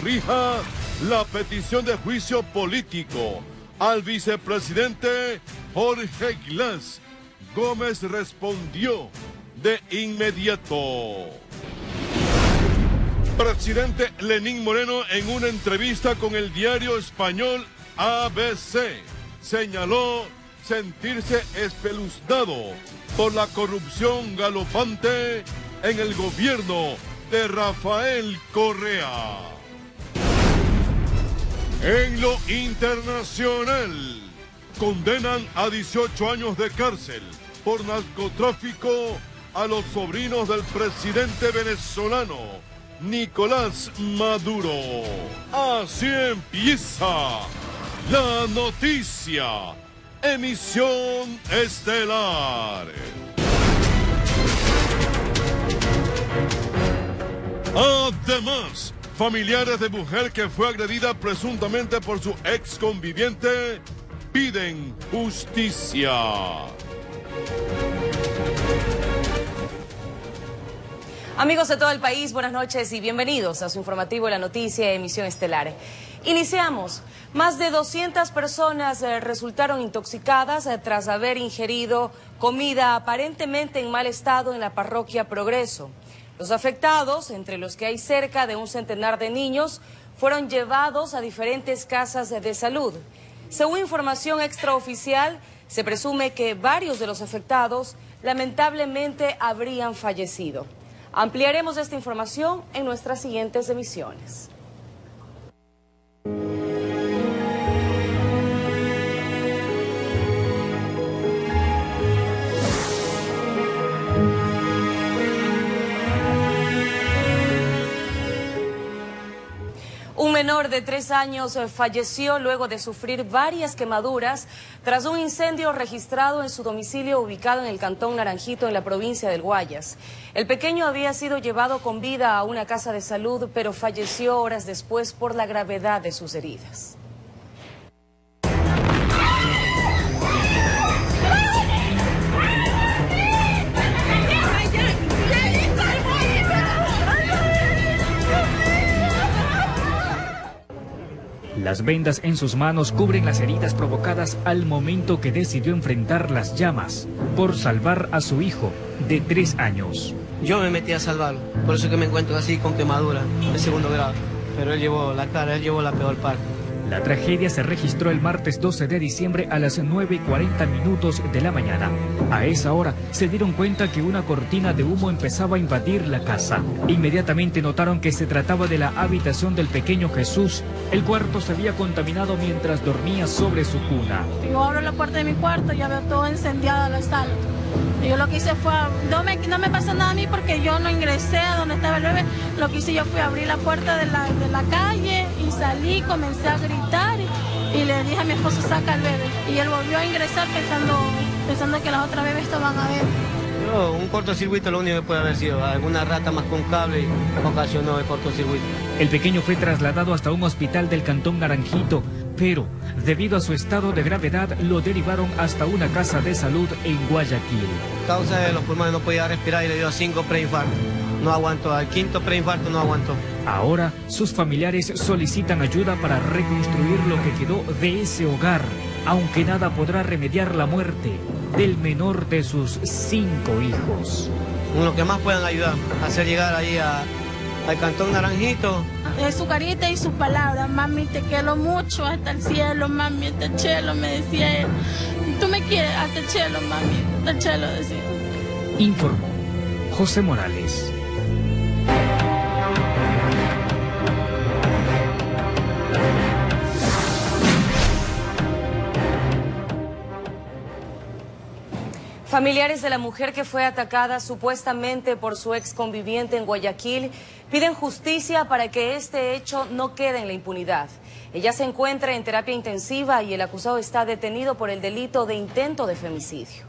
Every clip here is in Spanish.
Torrija la petición de juicio político al vicepresidente Jorge Glass. Gómez respondió de inmediato. Presidente Lenín Moreno, en una entrevista con el diario español ABC, señaló sentirse espeluznado por la corrupción galopante en el gobierno de Rafael Correa. En lo internacional, condenan a 18 años de cárcel por narcotráfico a los sobrinos del presidente venezolano Nicolás Maduro. Así empieza la noticia. Emisión estelar. Además, familiares de mujer que fue agredida presuntamente por su ex conviviente piden justicia. Amigos de todo el país, buenas noches y bienvenidos a su informativo La Noticia, emisión estelar. Iniciamos. Más de 200 personas resultaron intoxicadas tras haber ingerido comida aparentemente en mal estado en la parroquia Progreso. Los afectados, entre los que hay cerca de un centenar de niños, fueron llevados a diferentes casas de salud. Según información extraoficial, se presume que varios de los afectados lamentablemente habrían fallecido. Ampliaremos esta información en nuestras siguientes emisiones. Un menor de 3 años falleció luego de sufrir varias quemaduras tras un incendio registrado en su domicilio ubicado en el cantón Naranjito, en la provincia del Guayas. El pequeño había sido llevado con vida a una casa de salud, pero falleció horas después por la gravedad de sus heridas. Las vendas en sus manos cubren las heridas provocadas al momento que decidió enfrentar las llamas por salvar a su hijo de 3 años. Yo me metí a salvarlo, por eso que me encuentro así con quemadura de 2º grado. Pero él llevó la cara, él llevó la peor parte. La tragedia se registró el martes 12 de diciembre a las 9:40 de la mañana. A esa hora se dieron cuenta que una cortina de humo empezaba a invadir la casa. Inmediatamente notaron que se trataba de la habitación del pequeño Jesús. El cuarto se había contaminado mientras dormía sobre su cuna. Yo abro la puerta de mi cuarto y ya veo todo incendiado la sala. Y yo lo que hice fue, no me pasó nada a mí porque yo no ingresé a donde estaba el bebé. Lo que hice yo fue abrir la puerta de la calle y salí, comencé a gritar y le dije a mi esposo, saca al bebé. Y él volvió a ingresar pensando que las otras bebés estaban adentro. Un cortocircuito lo único que puede haber sido, alguna rata más con cable y ocasionó el cortocircuito. El pequeño fue trasladado hasta un hospital del cantón Naranjito, pero debido a su estado de gravedad lo derivaron hasta una casa de salud en Guayaquil. A causa de los pulmones no podía respirar y le dio 5 preinfartos. No aguantó, al 5.º preinfarto no aguantó. Ahora sus familiares solicitan ayuda para reconstruir lo que quedó de ese hogar, aunque nada podrá remediar la muerte del menor de sus 5 hijos. Lo que más puedan ayudar, hacer llegar ahí al cantón Naranjito. Su carita y sus palabras, mami, te quiero mucho, hasta el cielo, mami, hasta el cielo, me decía él. Tú me quieres, hasta el cielo, mami, hasta el cielo, decía. Informó José Morales. Familiares de la mujer que fue atacada supuestamente por su ex conviviente en Guayaquil piden justicia para que este hecho no quede en la impunidad. Ella se encuentra en terapia intensiva y el acusado está detenido por el delito de intento de femicidio.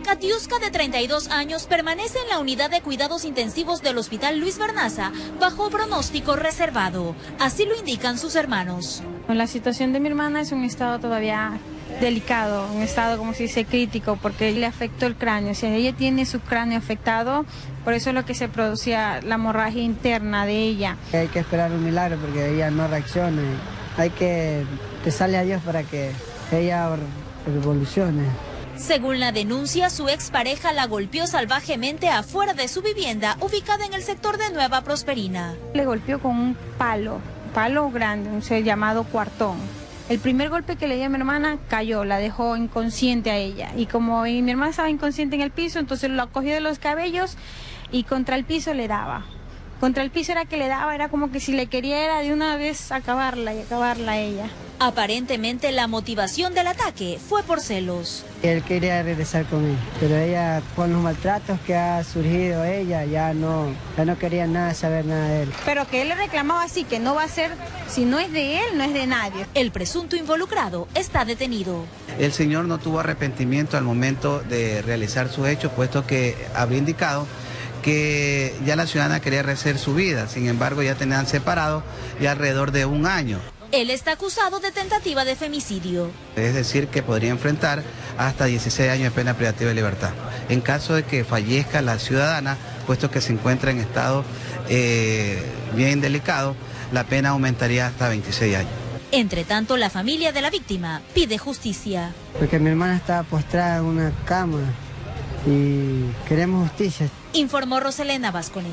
Katiuska, de 32 años, permanece en la unidad de cuidados intensivos del Hospital Luis Bernaza bajo pronóstico reservado. Así lo indican sus hermanos. La situación de mi hermana es un estado todavía delicado, un estado, como se dice, crítico, porque le afectó el cráneo. O sea, ella tiene su cráneo afectado, por eso es lo que se producía la hemorragia interna de ella. Hay que esperar un milagro porque ella no reacciona. Hay que rezarle a Dios para que ella evolucione. Según la denuncia, su expareja la golpeó salvajemente afuera de su vivienda, ubicada en el sector de Nueva Prosperina. Le golpeó con un palo grande, un ser llamado cuartón. El primer golpe que le dio a mi hermana cayó, la dejó inconsciente a ella. Y como mi hermana estaba inconsciente en el piso, entonces la cogió de los cabellos y contra el piso le daba. Contra el piso era que le daba, era como que si le quería de una vez acabarla a ella. Aparentemente la motivación del ataque fue por celos. Él quería regresar con él, pero ella, con los maltratos que ha surgido ella, ya no quería saber nada de él. Pero que él le reclamaba así, que no va a ser, si no es de él, no es de nadie. El presunto involucrado está detenido. El señor no tuvo arrepentimiento al momento de realizar su hecho, puesto que habría indicado que ya la ciudadana quería rehacer su vida. Sin embargo, ya tenían separado ya alrededor de un año. Él está acusado de tentativa de femicidio. Es decir, que podría enfrentar hasta 16 años de pena privativa de libertad. En caso de que fallezca la ciudadana, puesto que se encuentra en estado bien delicado, la pena aumentaría hasta 26 años. Entre tanto, la familia de la víctima pide justicia. Porque mi hermana estaba postrada en una cama y queremos justicia. Informó Roselena Vázquez.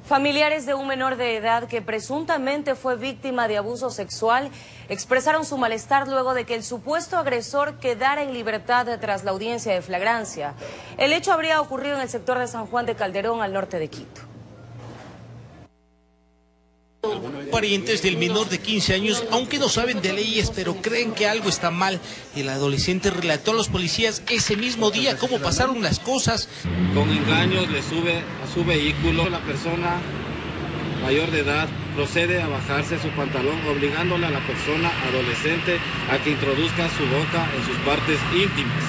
Familiares de un menor de edad que presuntamente fue víctima de abuso sexual expresaron su malestar luego de que el supuesto agresor quedara en libertad tras la audiencia de flagrancia. El hecho habría ocurrido en el sector de San Juan de Calderón, al norte de Quito. Parientes del menor de 15 años, aunque no saben de leyes, pero creen que algo está mal. El adolescente relató a los policías ese mismo día cómo pasaron las cosas. Con engaños le sube a su vehículo. La persona mayor de edad procede a bajarse su pantalón, obligándole a la persona adolescente a que introduzca su boca en sus partes íntimas.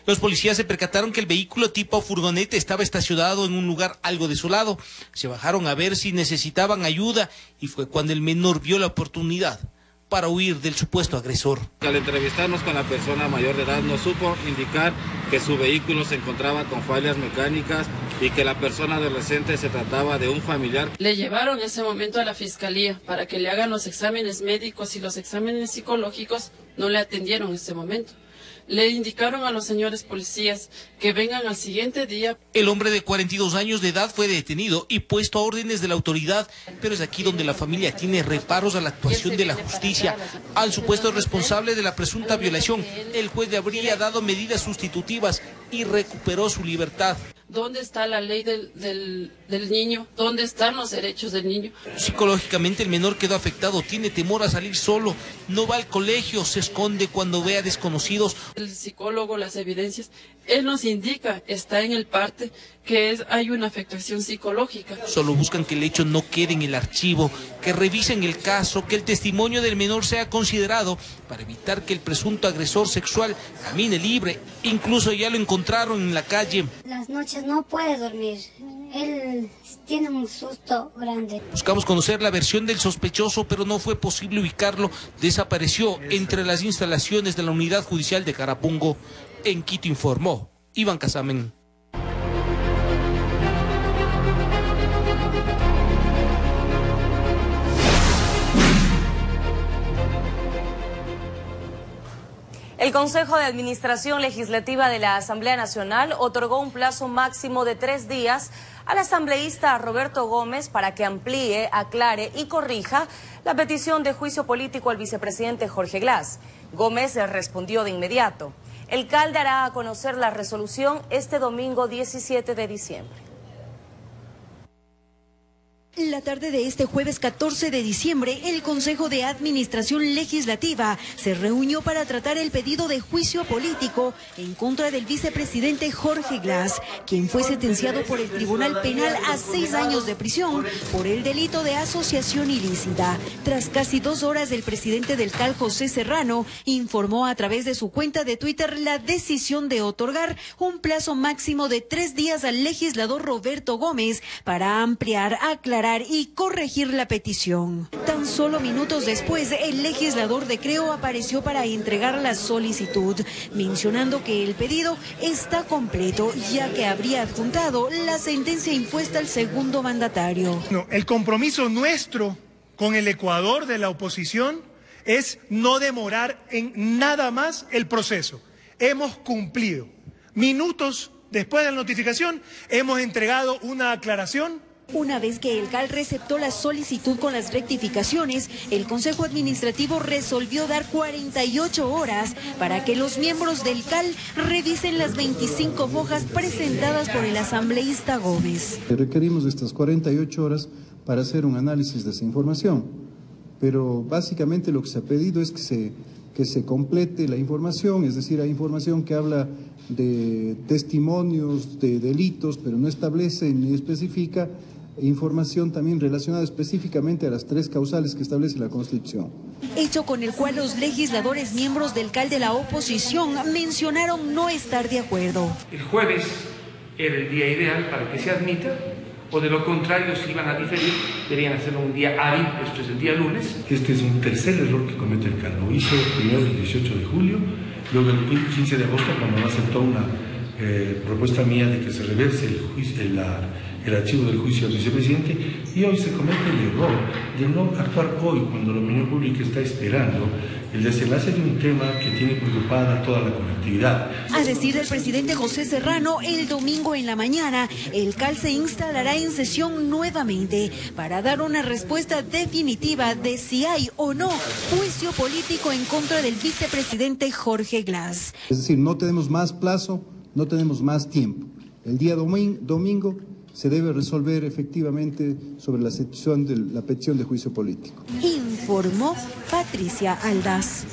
Los policías se percataron que el vehículo tipo furgoneta estaba estacionado en un lugar algo desolado. Se bajaron a ver si necesitaban ayuda y fue cuando el menor vio la oportunidad para huir del supuesto agresor. Al entrevistarnos con la persona mayor de edad, nos supo indicar que su vehículo se encontraba con fallas mecánicas y que la persona adolescente se trataba de un familiar. Le llevaron en ese momento a la fiscalía para que le hagan los exámenes médicos y los exámenes psicológicos. No le atendieron en ese momento. Le indicaron a los señores policías que vengan al siguiente día. El hombre de 42 años de edad fue detenido y puesto a órdenes de la autoridad, pero es aquí donde la familia tiene reparos a la actuación de la justicia. Al supuesto responsable de la presunta violación, el juez le habría dado medidas sustitutivas y recuperó su libertad. ¿Dónde está la ley del niño? ¿Dónde están los derechos del niño? Psicológicamente el menor quedó afectado, tiene temor a salir solo, no va al colegio, se esconde cuando ve a desconocidos. El psicólogo, las evidencias, él nos indica, está en el parte, que hay una afectación psicológica. Solo buscan que el hecho no quede en el archivo, que revisen el caso, que el testimonio del menor sea considerado para evitar que el presunto agresor sexual camine libre. Incluso ya lo encontraron en la calle. Las noches no puede dormir. Él tiene un susto grande. Buscamos conocer la versión del sospechoso, pero no fue posible ubicarlo. Desapareció entre las instalaciones de la Unidad Judicial de Carapungo. En Quito, informó Iván Casamen. El Consejo de Administración Legislativa de la Asamblea Nacional otorgó un plazo máximo de 3 días al asambleísta Roberto Gómez para que amplíe, aclare y corrija la petición de juicio político al vicepresidente Jorge Glass. Gómez respondió de inmediato. El CAL dará a conocer la resolución este domingo 17 de diciembre. La tarde de este jueves 14 de diciembre, el Consejo de Administración Legislativa se reunió para tratar el pedido de juicio político en contra del vicepresidente Jorge Glass, quien fue sentenciado por el Tribunal Penal a 6 años de prisión por el delito de asociación ilícita. Tras casi 2 horas, el presidente del CAL, José Serrano, informó a través de su cuenta de Twitter la decisión de otorgar un plazo máximo de 3 días al legislador Roberto Gómez para ampliar, aclarar aclarar y corregir la petición. Tan solo minutos después, el legislador de Creo apareció para entregar la solicitud, mencionando que el pedido está completo, ya que habría adjuntado la sentencia impuesta al segundo mandatario. No, el compromiso nuestro con el Ecuador de la oposición es no demorar en nada más el proceso. Hemos cumplido. Minutos después de la notificación, hemos entregado una aclaración. Una vez que el CAL receptó la solicitud con las rectificaciones, el Consejo Administrativo resolvió dar 48 horas para que los miembros del CAL revisen las 25 hojas presentadas por el asambleísta Gómez. Requerimos estas 48 horas para hacer un análisis de esa información, pero básicamente lo que se ha pedido es que se complete la información, es decir, hay información que habla de testimonios, de delitos, pero no establece ni especifica información también relacionada específicamente a las 3 causales que establece la Constitución. Hecho con el cual los legisladores miembros del CAL de la oposición mencionaron no estar de acuerdo. El jueves era el día ideal para que se admita, o de lo contrario, si iban a diferir, deberían hacerlo un día hábil, esto es el día lunes. Este es un tercer error que comete el CAL. Lo hizo primero el 18 de julio, luego el 15 de agosto, cuando no aceptó una propuesta mía de que se reverse el archivo del juicio del vicepresidente, y hoy se comete el error de no actuar hoy, cuando la opinión pública está esperando el desenlace de un tema que tiene preocupada a toda la colectividad. A decir del presidente José Serrano, el domingo en la mañana, el CAL se instalará en sesión nuevamente para dar una respuesta definitiva de si hay o no juicio político en contra del vicepresidente Jorge Glass. Es decir, no tenemos más plazo, no tenemos más tiempo. El día domingo se debe resolver efectivamente sobre la situación de la petición de juicio político. Informó Patricia Aldaz.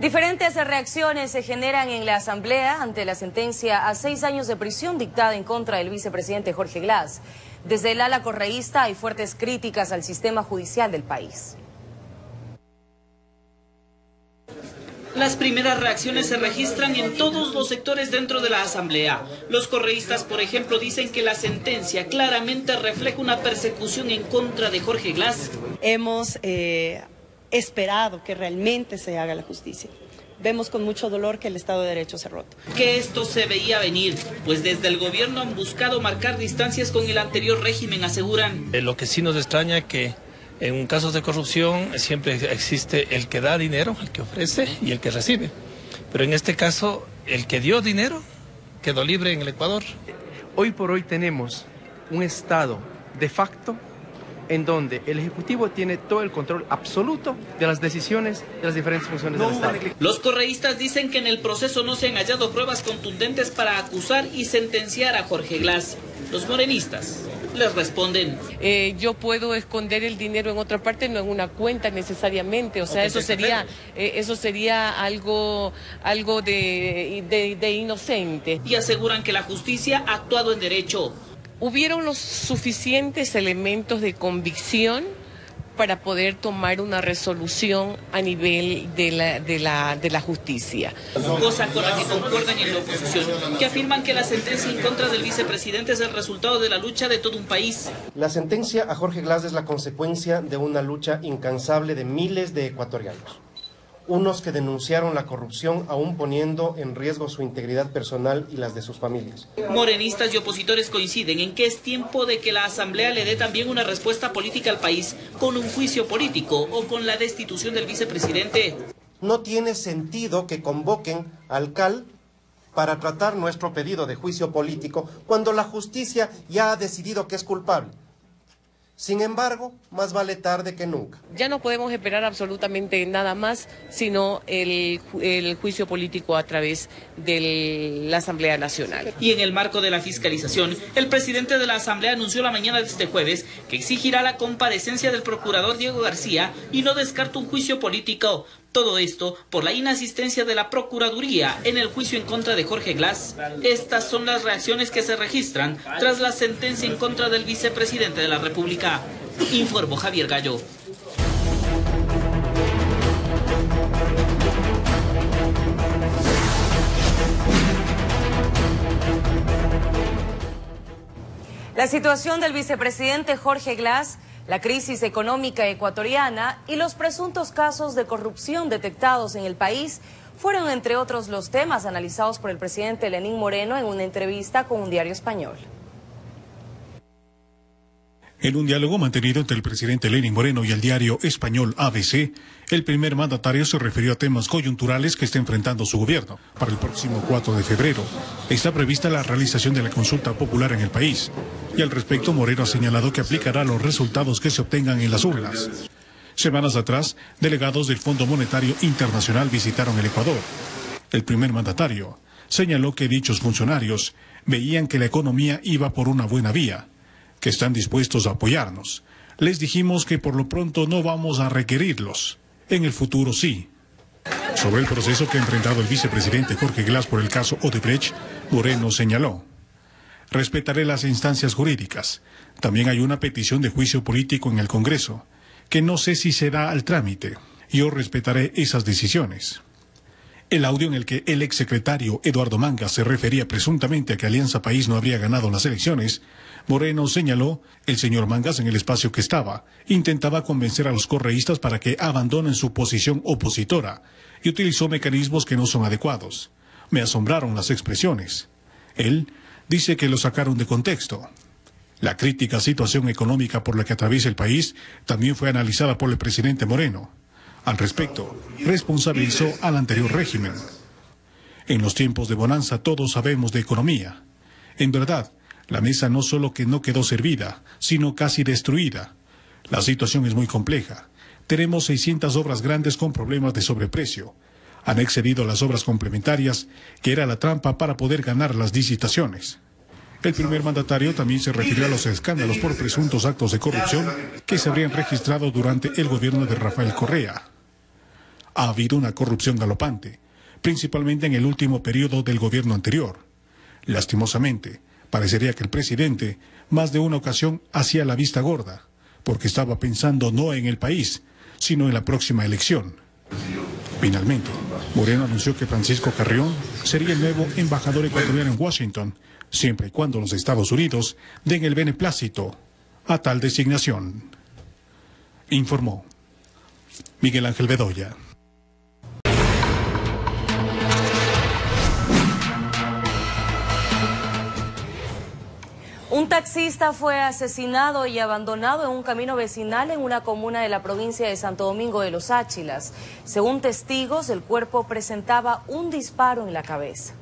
Diferentes reacciones se generan en la Asamblea ante la sentencia a 6 años de prisión dictada en contra del vicepresidente Jorge Glass. Desde el ala correísta hay fuertes críticas al sistema judicial del país. Las primeras reacciones se registran en todos los sectores dentro de la Asamblea. Los correístas, por ejemplo, dicen que la sentencia claramente refleja una persecución en contra de Jorge Glass. Hemos esperado que realmente se haga la justicia. Vemos con mucho dolor que el Estado de Derecho se ha roto. Que esto se veía venir, pues desde el gobierno han buscado marcar distancias con el anterior régimen, aseguran. Lo que sí nos extraña que en casos de corrupción siempre existe el que da dinero, el que ofrece y el que recibe. Pero en este caso, el que dio dinero quedó libre en el Ecuador. Hoy por hoy tenemos un Estado de facto en donde el Ejecutivo tiene todo el control absoluto de las decisiones de las diferentes funciones del Estado. Los correístas dicen que en el proceso no se han hallado pruebas contundentes para acusar y sentenciar a Jorge Glass. Los morenistas les responden. Yo puedo esconder el dinero en otra parte, no en una cuenta necesariamente, o sea, eso sería algo de inocente. Y aseguran que la justicia ha actuado en derecho. Hubieron los suficientes elementos de convicción para poder tomar una resolución a nivel de la justicia. Cosa con la que concuerdan en la oposición, que afirman que la sentencia en contra del vicepresidente es el resultado de la lucha de todo un país. La sentencia a Jorge Glass es la consecuencia de una lucha incansable de miles de ecuatorianos. Unos que denunciaron la corrupción aún poniendo en riesgo su integridad personal y las de sus familias. Morenistas y opositores coinciden en que es tiempo de que la Asamblea le dé también una respuesta política al país con un juicio político o con la destitución del vicepresidente. No tiene sentido que convoquen al CAL para tratar nuestro pedido de juicio político cuando la justicia ya ha decidido que es culpable. Sin embargo, más vale tarde que nunca. Ya no podemos esperar absolutamente nada más, sino el juicio político a través de la Asamblea Nacional. Y en el marco de la fiscalización, el presidente de la Asamblea anunció la mañana de este jueves que exigirá la comparecencia del procurador Diego García y no descarta un juicio político. Todo esto por la inasistencia de la Procuraduría en el juicio en contra de Jorge Glass. Estas son las reacciones que se registran tras la sentencia en contra del vicepresidente de la República. Informó Javier Gallo. La situación del vicepresidente Jorge Glass, la crisis económica ecuatoriana y los presuntos casos de corrupción detectados en el país fueron, entre otros, los temas analizados por el presidente Lenín Moreno en una entrevista con un diario español. En un diálogo mantenido entre el presidente Lenín Moreno y el diario español ABC, el primer mandatario se refirió a temas coyunturales que está enfrentando su gobierno. Para el próximo 4 de febrero está prevista la realización de la consulta popular en el país, y al respecto Moreno ha señalado que aplicará los resultados que se obtengan en las urnas. Semanas atrás, delegados del Fondo Monetario Internacional visitaron el Ecuador. El primer mandatario señaló que dichos funcionarios veían que la economía iba por una buena vía, que están dispuestos a apoyarnos. Les dijimos que por lo pronto no vamos a requerirlos. En el futuro sí. Sobre el proceso que ha enfrentado el vicepresidente Jorge Glass por el caso Odebrecht, Moreno señaló: respetaré las instancias jurídicas. También hay una petición de juicio político en el Congreso, que no sé si se da al trámite. Yo respetaré esas decisiones. El audio en el que el exsecretario Eduardo Mangas se refería presuntamente a que Alianza País no habría ganado las elecciones, Moreno señaló, el señor Mangas en el espacio que estaba, intentaba convencer a los correístas para que abandonen su posición opositora y utilizó mecanismos que no son adecuados. Me asombraron las expresiones. Él dice que lo sacaron de contexto. La crítica situación económica por la que atraviesa el país también fue analizada por el presidente Moreno. Al respecto, responsabilizó al anterior régimen. En los tiempos de bonanza todos sabemos de economía. En verdad, la mesa no solo que no quedó servida, sino casi destruida. La situación es muy compleja. Tenemos 600 obras grandes con problemas de sobreprecio. Han excedido las obras complementarias, que era la trampa para poder ganar las licitaciones. El primer mandatario también se refirió a los escándalos por presuntos actos de corrupción que se habrían registrado durante el gobierno de Rafael Correa. Ha habido una corrupción galopante, principalmente en el último periodo del gobierno anterior. Lastimosamente, parecería que el presidente, más de una ocasión, hacía la vista gorda, porque estaba pensando no en el país, sino en la próxima elección. Finalmente, Moreno anunció que Francisco Carrión sería el nuevo embajador ecuatoriano en Washington, siempre y cuando los Estados Unidos den el beneplácito a tal designación. Informó Miguel Ángel Bedoya. Un taxista fue asesinado y abandonado en un camino vecinal en una comuna de la provincia de Santo Domingo de los Áchilas. Según testigos, el cuerpo presentaba un disparo en la cabeza.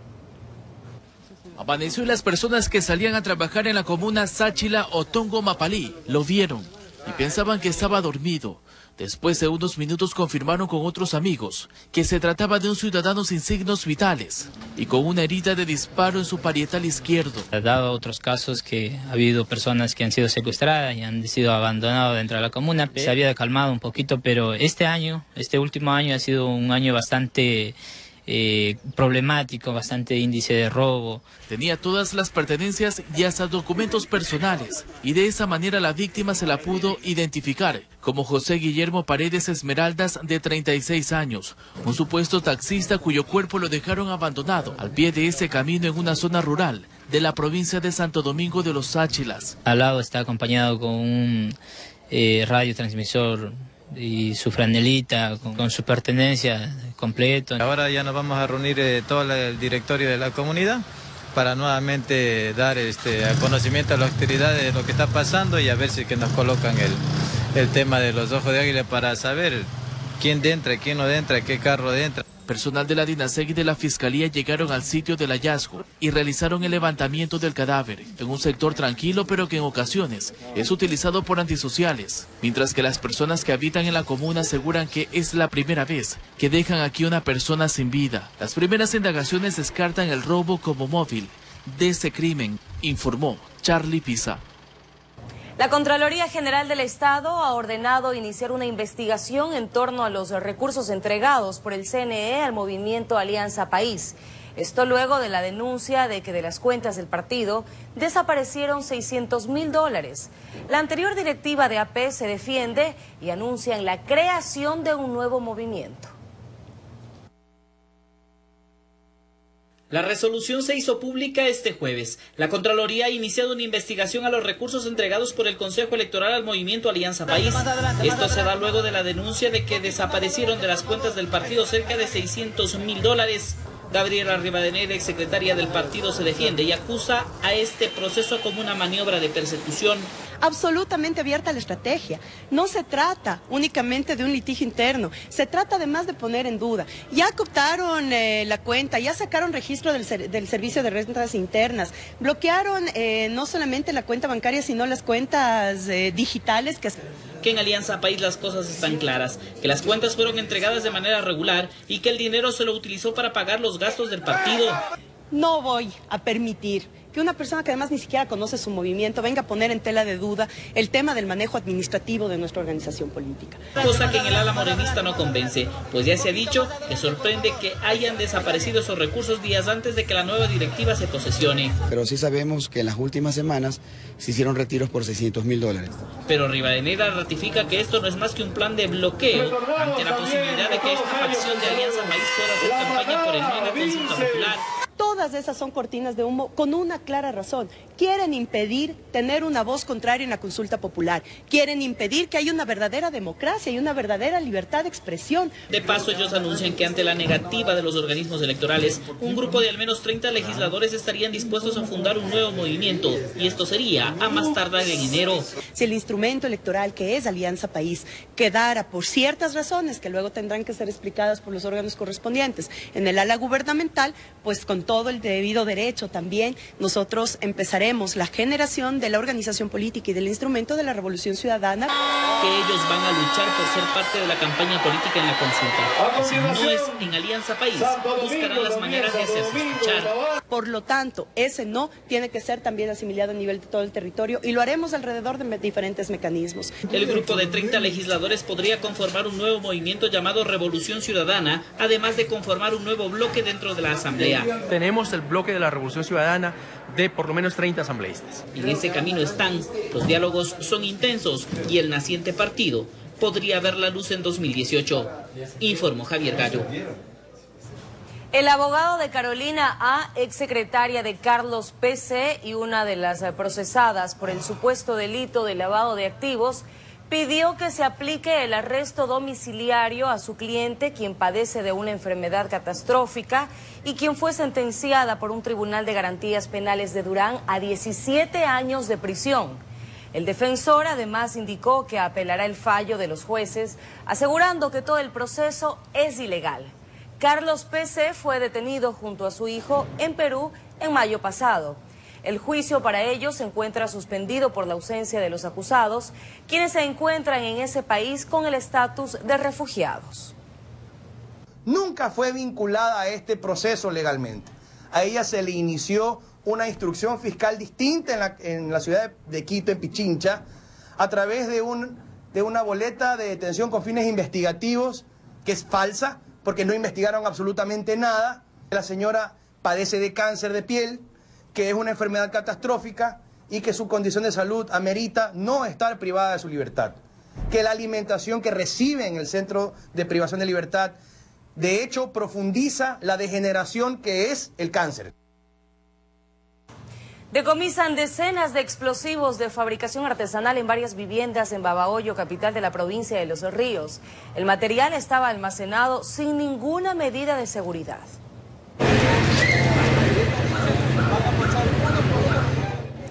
Amaneció y las personas que salían a trabajar en la comuna Sáchila Otongo Mapalí lo vieron y pensaban que estaba dormido. Después de unos minutos confirmaron con otros amigos que se trataba de un ciudadano sin signos vitales y con una herida de disparo en su parietal izquierdo. Dado otros casos que ha habido personas que han sido secuestradas y han sido abandonadas dentro de la comuna, se había calmado un poquito, pero este último año ha sido un año bastante problemático, bastante índice de robo. Tenía todas las pertenencias y hasta documentos personales, y de esa manera la víctima se la pudo identificar como José Guillermo Paredes Esmeraldas, de 36 años, un supuesto taxista cuyo cuerpo lo dejaron abandonado al pie de ese camino en una zona rural de la provincia de Santo Domingo de los Áchilas. Al lado está acompañado con un radiotransmisor y su franelita con su pertenencia completo. Ahora ya nos vamos a reunir todo el directorio de la comunidad para nuevamente dar a conocimiento a las autoridades de lo que está pasando y a ver si que nos colocan el tema de los ojos de águila para saber quién entra, quién no entra, qué carro entra. Personal de la DINASEC y de la Fiscalía llegaron al sitio del hallazgo y realizaron el levantamiento del cadáver en un sector tranquilo, pero que en ocasiones es utilizado por antisociales, mientras que las personas que habitan en la comuna aseguran que es la primera vez que dejan aquí una persona sin vida. Las primeras indagaciones descartan el robo como móvil de ese crimen, informó Charlie Pisa. La Contraloría General del Estado ha ordenado iniciar una investigación en torno a los recursos entregados por el CNE al movimiento Alianza País. Esto luego de la denuncia de que de las cuentas del partido desaparecieron $600.000. La anterior directiva de AP se defiende y anuncian la creación de un nuevo movimiento. La resolución se hizo pública este jueves. La Contraloría ha iniciado una investigación a los recursos entregados por el Consejo Electoral al movimiento Alianza País. Esto se da luego de la denuncia de que desaparecieron de las cuentas del partido cerca de $600.000. Gabriela Rivadeneira, exsecretaria del partido, se defiende y acusa a este proceso como una maniobra de persecución. Absolutamente abierta la estrategia. No se trata únicamente de un litigio interno, se trata además de poner en duda. Ya cooptaron la cuenta, ya sacaron registro del servicio de rentas internas, bloquearon no solamente la cuenta bancaria, sino las cuentas digitales que en Alianza País las cosas están claras, que las cuentas fueron entregadas de manera regular y que el dinero se lo utilizó para pagar los gastos del partido. No voy a permitir que una persona que además ni siquiera conoce su movimiento venga a poner en tela de duda el tema del manejo administrativo de nuestra organización política. Cosa que en el ala morenista no convence, pues ya se ha dicho que sorprende que hayan desaparecido esos recursos días antes de que la nueva directiva se posesione. Pero sí sabemos que en las últimas semanas se hicieron retiros por $600.000. Pero Rivadeneira ratifica que esto no es más que un plan de bloqueo ante la posibilidad de que esta facción de Alianza País pueda hacer campaña por el no en la consulta popular. Todas esas son cortinas de humo con una clara razón. Quieren impedir tener una voz contraria en la consulta popular. Quieren impedir que haya una verdadera democracia y una verdadera libertad de expresión. De paso, ellos anuncian que ante la negativa de los organismos electorales, un grupo de al menos 30 legisladores estarían dispuestos a fundar un nuevo movimiento, y esto sería a más tardar en enero. Si el instrumento electoral que es Alianza País quedara por ciertas razones que luego tendrán que ser explicadas por los órganos correspondientes en el ala gubernamental, pues con todo el debido derecho también nosotros empezaremos la generación de la organización política y del instrumento de la revolución ciudadana. Que ellos van a luchar por ser parte de la campaña política en la consulta. Si no es en Alianza País, buscarán las maneras de hacerse escuchar. Por lo tanto, ese no tiene que ser también asimilado a nivel de todo el territorio y lo haremos alrededor de diferentes mecanismos. El grupo de 30 legisladores podría conformar un nuevo movimiento llamado Revolución Ciudadana, además de conformar un nuevo bloque dentro de la Asamblea. Tenemos el bloque de la Revolución Ciudadana de por lo menos 30 asambleístas. En ese camino están, los diálogos son intensos y el naciente partido podría ver la luz en 2018, informó Javier Gallo. El abogado de Carolina A., exsecretaria de Carlos P.C. y una de las procesadas por el supuesto delito de lavado de activos, pidió que se aplique el arresto domiciliario a su cliente, quien padece de una enfermedad catastrófica y quien fue sentenciada por un tribunal de garantías penales de Durán a 17 años de prisión. El defensor además indicó que apelará el fallo de los jueces, asegurando que todo el proceso es ilegal. Carlos P.C. fue detenido junto a su hijo en Perú en mayo pasado. El juicio para ellos se encuentra suspendido por la ausencia de los acusados, quienes se encuentran en ese país con el estatus de refugiados. Nunca fue vinculada a este proceso legalmente. A ella se le inició una instrucción fiscal distinta en la ciudad de Quito, en Pichincha, a través de una boleta de detención con fines investigativos, que es falsa, porque no investigaron absolutamente nada. La señora padece de cáncer de piel, que es una enfermedad catastrófica y que su condición de salud amerita no estar privada de su libertad. Que la alimentación que recibe en el centro de privación de libertad, de hecho, profundiza la degeneración que es el cáncer. Decomisan decenas de explosivos de fabricación artesanal en varias viviendas en Babahoyo, capital de la provincia de Los Ríos. El material estaba almacenado sin ninguna medida de seguridad.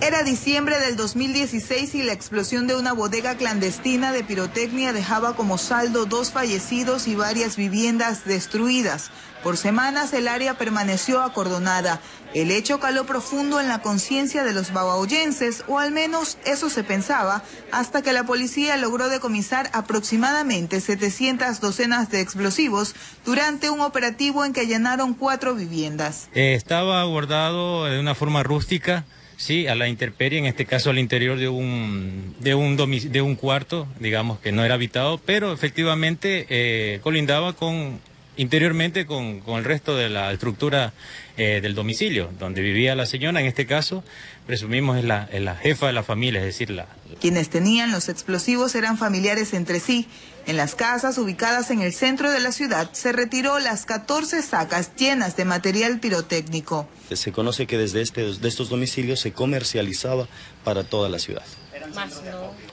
Era diciembre del 2016 y la explosión de una bodega clandestina de pirotecnia dejaba como saldo 2 fallecidos y varias viviendas destruidas. Por semanas el área permaneció acordonada. El hecho caló profundo en la conciencia de los babahoyenses, o al menos eso se pensaba, hasta que la policía logró decomisar aproximadamente 700 docenas de explosivos durante un operativo en que allanaron 4 viviendas. Estaba guardado de una forma rústica. Sí, a la intemperie, en este caso al interior de un cuarto, digamos que no era habitado, pero efectivamente colindaba con interiormente con el resto de la estructura del domicilio, donde vivía la señora. En este caso, presumimos es la jefa de la familia, es decir, Quienes tenían los explosivos eran familiares entre sí. En las casas ubicadas en el centro de la ciudad se retiró las 14 sacas llenas de material pirotécnico. Se conoce que desde de estos domicilios se comercializaba para toda la ciudad.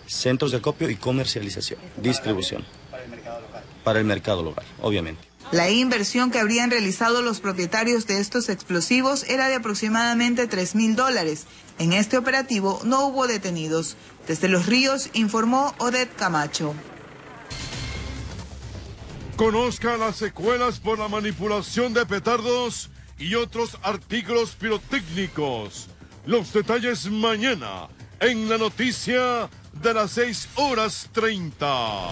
Centros de acopio y comercialización, distribución. Para el mercado local, obviamente. La inversión que habrían realizado los propietarios de estos explosivos era de aproximadamente $3.000. En este operativo no hubo detenidos. Desde Los Ríos informó Odette Camacho. Conozca las secuelas por la manipulación de petardos y otros artículos pirotécnicos. Los detalles mañana en la noticia de las 6:30.